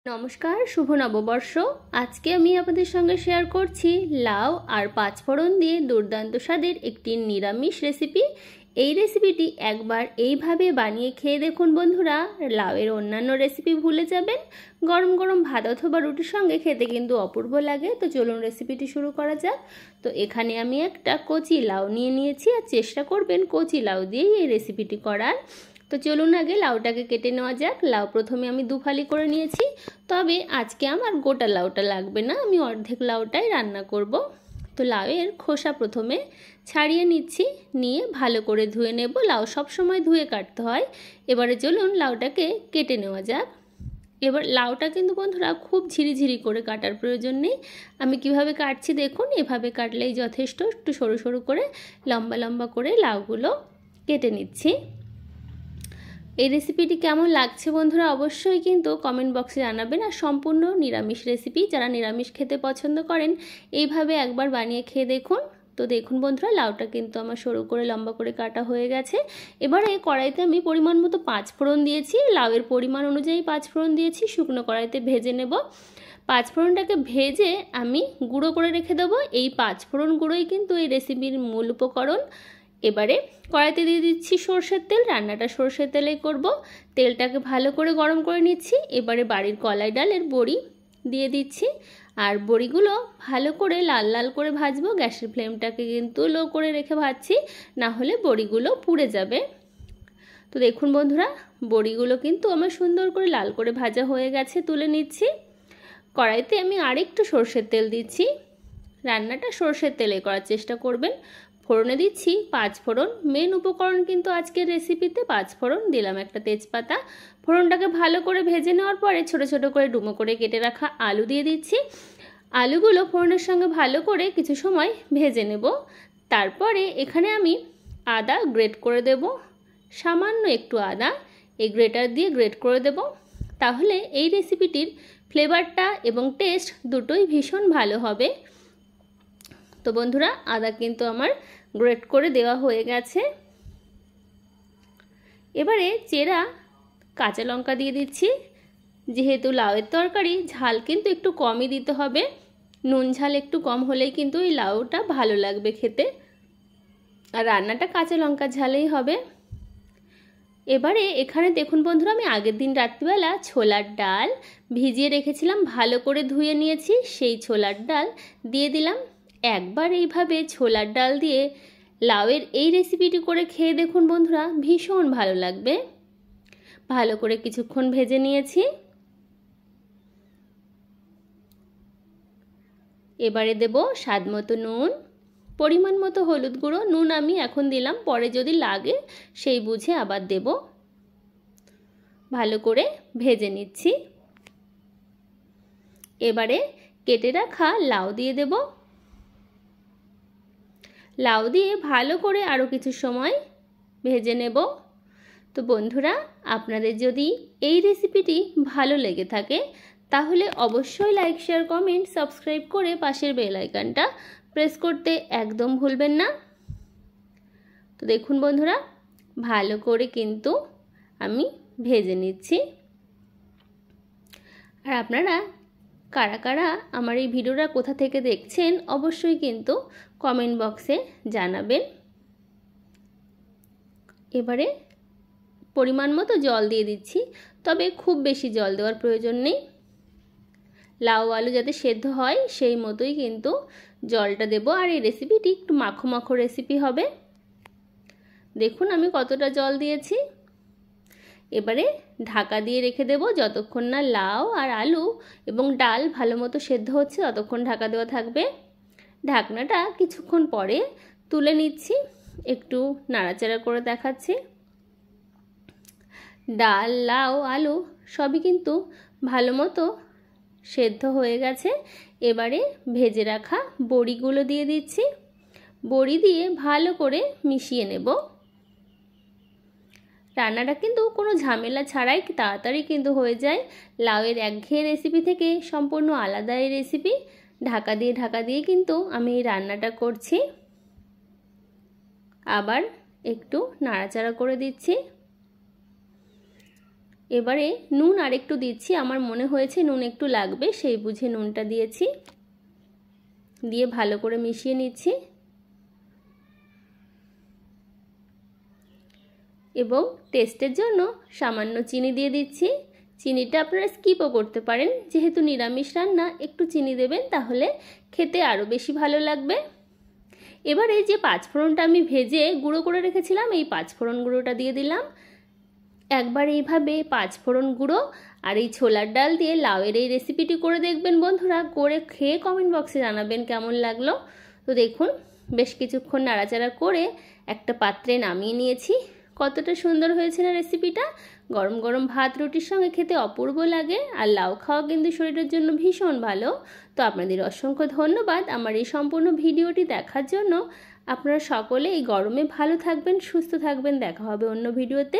नमस्कार शुभ नवबर्ष। आज के আমি আপনাদের সঙ্গে শেয়ার করছি লাউ আর পাঁচফোড়ন দিয়ে দুর্দান্ত স্বাদের একটি নিরামিষ রেসিপি। এই রেসিপিটি একবার এইভাবে বানিয়ে খেয়ে দেখুন বন্ধুরা, লাউয়ের অন্যান্য রেসিপি ভুলে যাবেন। গরম গরম ভাত অথবা রুটির সঙ্গে খেতে কিন্তু অপূর্ব লাগে। তো চলুন রেসিপিটি শুরু করা যাক। তো এখানে আমি একটা কচি লাউ নিয়ে নিয়েছি, আর চেষ্টা করবেন কচি লাউ দিয়েই এই রেসিপিটি করার। তো চলুন আগে লাউটাকে কেটে নেওয়া যাক। লাউ প্রথমে আমি দুফালি করে নিয়েছি, তবে আজকে আমার গোটা লাউটা লাগবে না, আমি অর্ধেক লাউটাই রান্না করব। তো লাউয়ের খোসা প্রথমে ছাড়িয়ে নিচ্ছি, নিয়ে ভালো করে ধুয়ে নেব। লাউ সব সময় ধুয়ে কাটতে হয়। এবারে চলুন লাউটাকে কেটে নেওয়া যাক। এবার লাউটা কিন্তু বন্ধুরা খুব ঝিরিঝিরি করে কাটার প্রয়োজন নেই। আমি কিভাবে কাটছি দেখুন, এভাবে কাটলেই যথেষ্ট। একটু সরু সরু করে লম্বা লম্বা করে লাউগুলো কেটে নিচ্ছি। এই রেসিপিটি কেমন লাগছে বন্ধুরা অবশ্যই কিন্তু কমেন্ট বক্সে জানাবেন। আর সম্পূর্ণ নিরামিষ রেসিপি, যারা নিরামিষ খেতে পছন্দ করেন এইভাবে একবার বানিয়ে খেয়ে দেখুন। তো দেখুন বন্ধুরা, লাউটা কিন্তু আমার সরু করে লম্বা করে কাটা হয়ে গেছে। এবারে কড়াইতে আমি পরিমাণ মতো পাঁচফোড়ন দিয়েছি, লাউয়ের পরিমাণ অনুযায়ী পাঁচফোড়ন দিয়েছি। শুকনো কড়াইতে ভেজে নেব। পাঁচফোড়নটাকে ভেজে আমি গুঁড়ো করে রেখে দেবো। এই পাঁচফোড়ন গুঁড়োই কিন্তু এই রেসিপির মূল উপকরণ। এবারে কড়াইতে দিয়ে দিচ্ছি সরষের তেল। রান্নাটা সরষের তেলেই করব। তেলটাকে ভালো করে গরম করে নিচ্ছি। এবারে বাড়ির কলাই ডালের বড়ি দিয়ে দিচ্ছি, আর বড়িগুলো ভালো করে লাল লাল করে ভাজবো। গ্যাসের ফ্লেমটাকে কিন্তু লো করে রেখে ভাজছি, না হলে বড়িগুলো পুড়ে যাবে। তো দেখুন বন্ধুরা, বড়িগুলো কিন্তু আমার সুন্দর করে লাল করে ভাজা হয়ে গেছে, তুলে নিচ্ছি। কড়াইতে আমি আরেকটু সরষের তেল দিচ্ছি। রান্নাটা সরষের তেলে করার চেষ্টা করবেন। ফোড়নে দিচ্ছি পাঁচফোড়ন, মেন উপকরণ কিন্তু আজকের রেসিপিতে পাঁচফোড়ন। দিলাম একটা তেজপাতা। ফোড়নটাকে ভালো করে ভেজে নেওয়ার পরে ছোট ছোট করে ডুমো করে কেটে রাখা আলু দিয়ে দিচ্ছি। আলুগুলো ফোড়নের সঙ্গে ভালো করে কিছু সময় ভেজে নেব। তারপরে এখানে আমি আদা গ্রেট করে দেব, সামান্য একটু আদা এই গ্রেটার দিয়ে গ্রেট করে দেব। তাহলে এই রেসিপিটির ফ্লেভারটা এবং টেস্ট দুটোই ভীষণ ভালো হবে। তো বন্ধুরা, আদা কিন্তু আমার গ্রেট করে দেওয়া হয়ে গেছে। এবারে চেরা কাঁচা লঙ্কা দিয়ে দিচ্ছি। যেহেতু লাউয়ের তরকারি ঝাল কিন্তু একটু কমই দিতে হবে, নুন ঝাল একটু কম হলেই কিন্তু এই লাউটা ভালো লাগবে খেতে, আর রান্নাটা কাঁচা লঙ্কার ঝালেই হবে। এবারে এখানে দেখুন বন্ধুরা, আমি আগের দিন রাত্রিবেলা ছোলার ডাল ভিজিয়ে রেখেছিলাম, ভালো করে ধুয়ে নিয়েছি। সেই ছোলার ডাল দিয়ে দিলাম। একবার এইভাবে ছোলার ডাল দিয়ে লাউয়ের এই রেসিপিটি করে খেয়ে দেখুন বন্ধুরা, ভীষণ ভালো লাগবে। ভালো করে কিছুক্ষণ ভেজে নিয়েছি। এবারে দেব স্বাদ মতো নুন, পরিমাণ মতো হলুদ গুঁড়ো। নুন আমি এখন দিলাম, পরে যদি লাগে সেই বুঝে আবার দেব। ভালো করে ভেজে নিচ্ছি। এবারে কেটে রাখা লাউ দিয়ে দেব। লাউ দিয়ে ভালো করে আরও কিছু সময় ভেজে নেব। তো বন্ধুরা, আপনাদের যদি এই রেসিপিটি ভালো লেগে থাকে তাহলে অবশ্যই লাইক শেয়ার কমেন্ট সাবস্ক্রাইব করে পাশের বেল আইকনটা প্রেস করতে একদম ভুলবেন না। তো দেখুন বন্ধুরা, ভালো করে কিন্তু আমি ভেজে নিচ্ছি। আর আপনারা কারা কারা আমার এই ভিডিওটা কোথা থেকে দেখছেন অবশ্যই কিন্তু কমেন্ট বক্সে জানাবেন। এবারে পরিমাণ মতো জল দিয়ে দিচ্ছি, তবে খুব বেশি জল দেওয়ার প্রয়োজন নেই। লাউ আলু যাতে সেদ্ধ হয় সেই মতোই কিন্তু জলটা দেব। আর এই রেসিপিটি একটু মাখো মাখো রেসিপি হবে। দেখুন আমি কতটা জল দিয়েছি। এবারে ঢাকা দিয়ে রেখে দেব যতক্ষণ না লাউ আর আলু এবং ডাল ভালো মতো সেদ্ধ হচ্ছে, ততক্ষণ ঢাকা দেওয়া থাকবে। ঢাকনাটা কিছুক্ষণ পরে তুলে নিচ্ছি, একটু নাড়াচাড়া করে দেখাচ্ছি। ডাল লাউ আলু সবই কিন্তু ভালো মতো সেদ্ধ হয়ে গেছে। এবারে ভেজে রাখা বড়িগুলো দিয়ে দিচ্ছি। বড়ি দিয়ে ভালো করে মিশিয়ে নেব। রান্নাটা কিন্তু কোনো ঝামেলা ছাড়াই তাড়াতাড়ি কিন্তু হয়ে যায়। লাউয়ের একঘেয়ে রেসিপি থেকে সম্পূর্ণ আলাদা এই রেসিপি। ঢাকা দিয়ে কিন্তু আমি এই রান্নাটা করছি। আবার একটু নাড়াচাড়া করে দিচ্ছি। এবারে নুন আরেকটু দিচ্ছি, আমার মনে হয়েছে নুন একটু লাগবে, সেই বুঝে নুনটা দিয়েছি। দিয়ে ভালো করে মিশিয়ে নিচ্ছি এবং টেস্টের জন্য সামান্য চিনি দিয়ে দিচ্ছি। চিনিটা আপনারা স্কিপও করতে পারেন, যেহেতু নিরামিষ রান্না একটু চিনি দেবেন, তাহলে খেতে আরও বেশি ভালো লাগবে। এবারে যে পাঁচফোড়নটা আমি ভেজে গুঁড়ো করে রেখেছিলাম, এই পাঁচফোড়ন গুঁড়োটা দিয়ে দিলাম। একবার এইভাবে পাঁচফোড়ন গুঁড়ো আর এই ছোলার ডাল দিয়ে লাউয়ের এই রেসিপিটি করে দেখবেন বন্ধুরা, করে খেয়ে কমেন্ট বক্সে জানাবেন কেমন লাগলো। তো দেখুন বেশ কিছুক্ষণ নাড়াচাড়া করে একটা পাত্রে নামিয়ে নিয়েছি। কতটা সুন্দর হয়েছে না রেসিপিটা। গরম গরম ভাত রুটির সঙ্গে খেতে অপূর্ব লাগে, আর লাউ খাওয়া কিন্তু শরীরের জন্য ভীষণ ভালো। তো আপনাদের অসংখ্য ধন্যবাদ আমার এই সম্পূর্ণ ভিডিওটি দেখার জন্য। আপনারা সকলে এই গরমে ভালো থাকবেন, সুস্থ থাকবেন। দেখা হবে অন্য ভিডিওতে।